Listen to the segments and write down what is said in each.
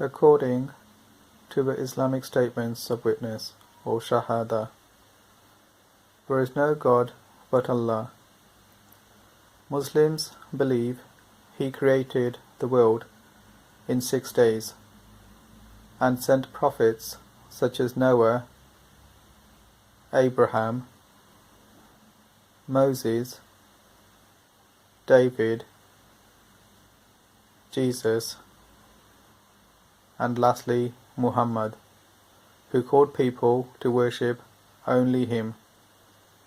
According to the Islamic statements of witness, or Shahada, there is no God but Allah. Muslims believe He created the world in 6 days and sent prophets such as Noah, Abraham, Moses, David, Jesus, and lastly Muhammad, who called people to worship only Him,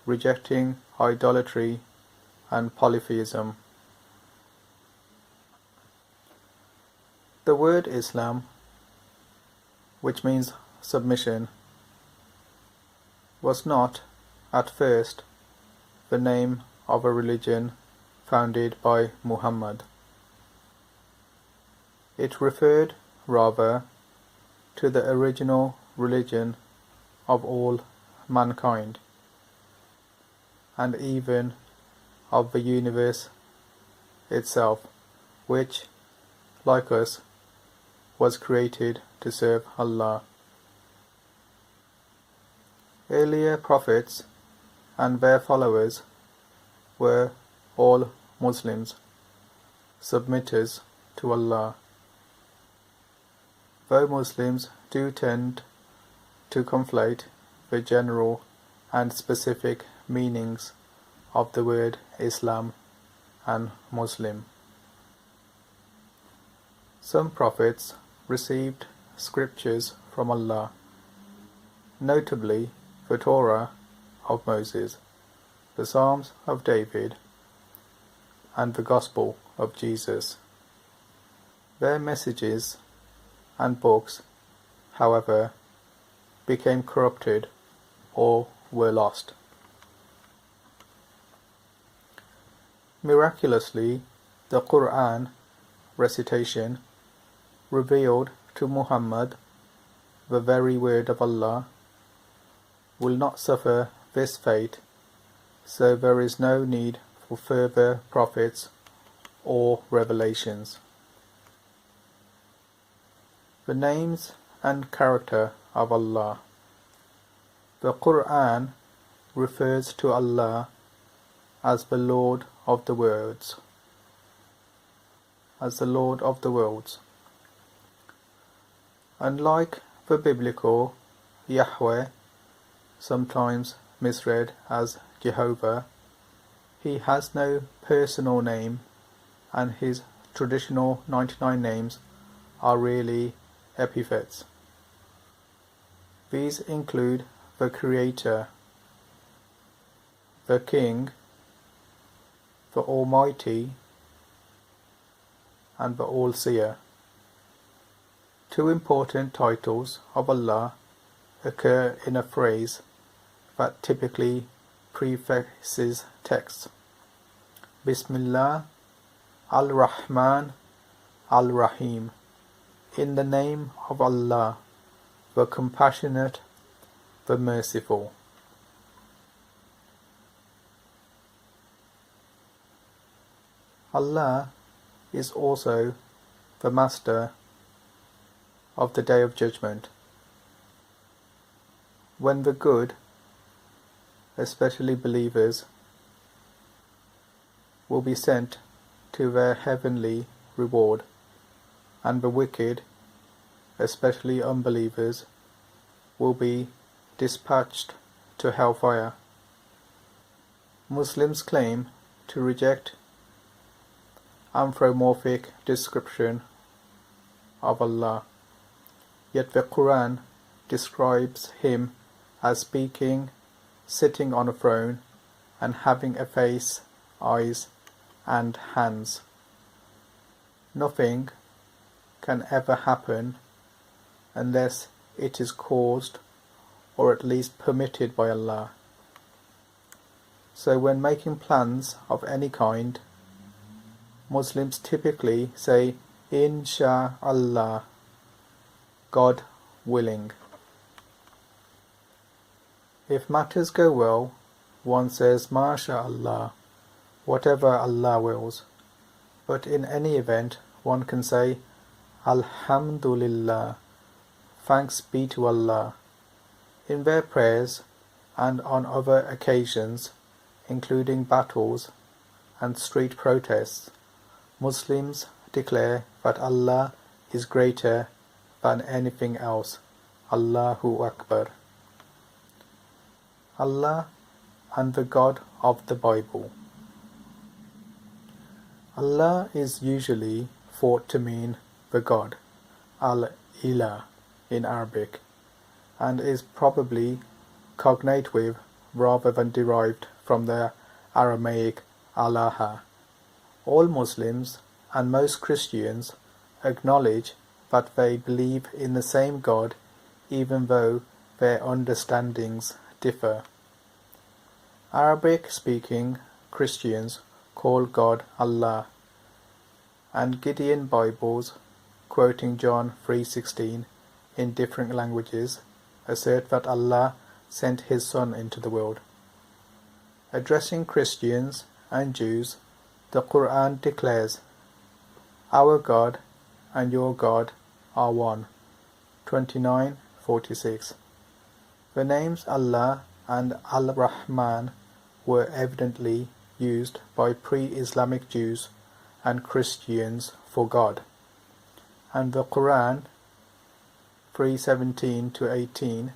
rejecting idolatry and polytheism. The word Islam, which means submission, was not, at first, the name of a religion founded by Muhammad. It referred, rather, to the original religion of all mankind, and even of the universe itself, which, like us, was created to serve Allah. Earlier prophets and their followers were all Muslims, submitters to Allah. Though Muslims do tend to conflate the general and specific meanings of the word Islam and Muslim. Some prophets received scriptures from Allah, notably the Torah of Moses, the Psalms of David, and the Gospel of Jesus. Their messages and books, however, became corrupted or were lost. Miraculously, the Quran recitation revealed to Muhammad the very word of Allah will not suffer this fate, so there is no need for further prophets or revelations. The names and character of Allah. The Quran refers to Allah as the Lord of the worlds. Unlike the biblical Yahweh, sometimes misread as Jehovah, He has no personal name, and His traditional 99 names are really epithets. These include the Creator, the King, the Almighty, and the All-Seer. Two important titles of Allah occur in a phrase that typically prefaces texts. Bismillah, Al-Rahman, Al-Rahim. In the name of Allah, the Compassionate, the Merciful. Allah is also the Master of the Day of Judgment, when the good, especially believers, will be sent to their heavenly reward, and the wicked, especially unbelievers, will be dispatched to hellfire. Muslims claim to reject anthropomorphic description of Allah, yet the Quran describes Him as speaking, sitting on a throne, and having a face, eyes, and hands. Nothing can ever happen unless it is caused or at least permitted by Allah. So when making plans of any kind, Muslims typically say Insha'Allah, God willing. If matters go well, one says MashaAllah, whatever Allah wills, but in any event one can say Alhamdulillah, thanks be to Allah. In their prayers and on other occasions, including battles and street protests, Muslims declare that Allah is greater than anything else. Allahu Akbar. Allah and the God of the Bible. Allah is usually thought to mean the God, al-Ilah in Arabic, and is probably cognate with rather than derived from the Aramaic Allah. All Muslims and most Christians acknowledge that they believe in the same God even though their understandings differ. Arabic-speaking Christians call God Allah, and Gideon Bibles, quoting John 3:16 in different languages, assert that Allah sent His Son into the world. Addressing Christians and Jews, the Quran declares, "Our God and your God are one." 29:46. The names Allah and Al-Rahman were evidently used by pre-Islamic Jews and Christians for God, and the Quran 3:17-18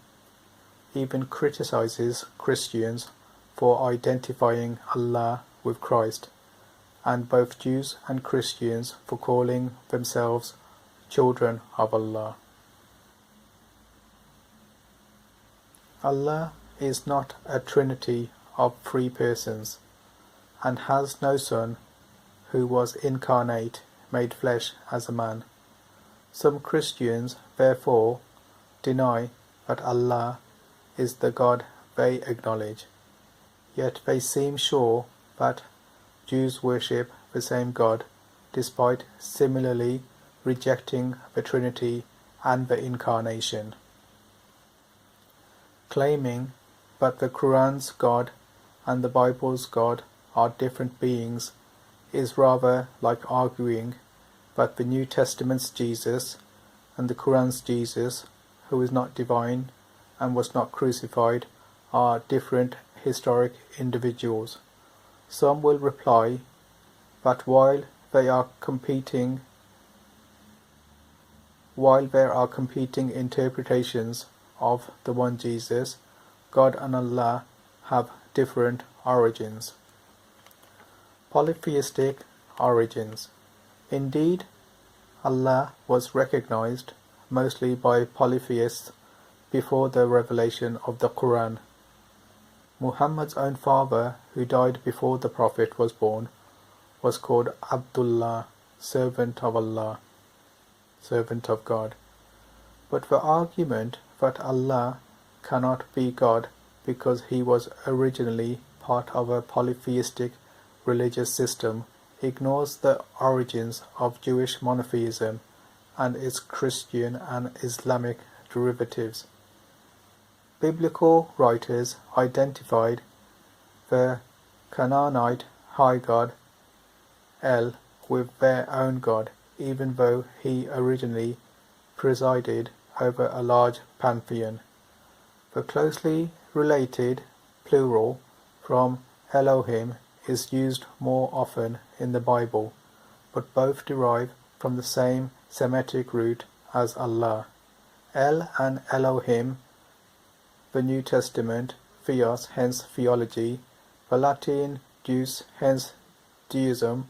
even criticizes Christians for identifying Allah with Christ, and both Jews and Christians for calling themselves children of Allah. Allah is not a trinity of three persons, and has no son who was incarnate, made flesh as a man. Some Christians, therefore, deny that Allah is the God they acknowledge, yet they seem sure that Jews worship the same God, despite similarly rejecting the Trinity and the Incarnation. Claiming that the Quran's God and the Bible's God are different beings is rather like arguing that the New Testament's Jesus and the Quran's Jesus, who is not divine and was not crucified, are different historic individuals. Some will reply that while there are competing interpretations of the one Jesus, God and Allah have different origins. Polytheistic origins. Indeed, Allah was recognized mostly by polytheists before the revelation of the Quran. Muhammad's own father, who died before the Prophet was born, was called Abdullah, servant of Allah, servant of God. But the argument that Allah cannot be God because He was originally part of a polytheistic religious system ignores the origins of Jewish monotheism and its Christian and Islamic derivatives. Biblical writers identified the Canaanite high god El with their own god, even though he originally presided over a large pantheon. The closely related plural from Elohim is used more often in the Bible, but both derive from the same Semitic root as Allah. El and Elohim, the New Testament, Theos, hence theology, the Latin Deus, hence deism,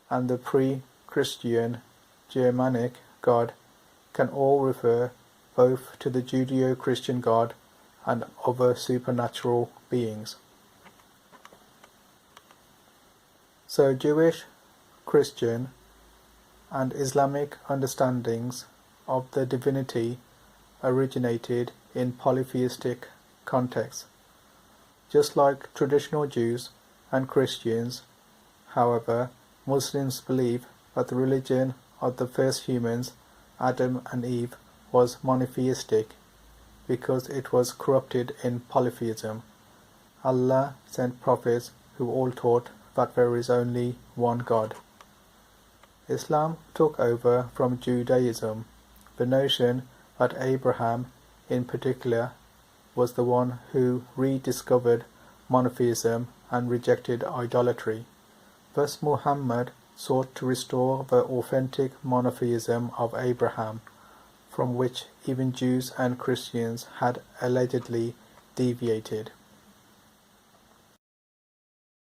and the pre-Christian Germanic God can all refer both to the Judeo-Christian God and other supernatural beings. So Jewish, Christian, and Islamic understandings of the divinity originated in polytheistic contexts. Just like traditional Jews and Christians, however, Muslims believe that the religion of the first humans, Adam and Eve, was monotheistic because it was corrupted in polytheism. Allah sent prophets who all taught that there is only one God. Islam took over from Judaism. The notion that Abraham, in particular, was the one who rediscovered monotheism and rejected idolatry. Thus Muhammad sought to restore the authentic monotheism of Abraham, from which even Jews and Christians had allegedly deviated.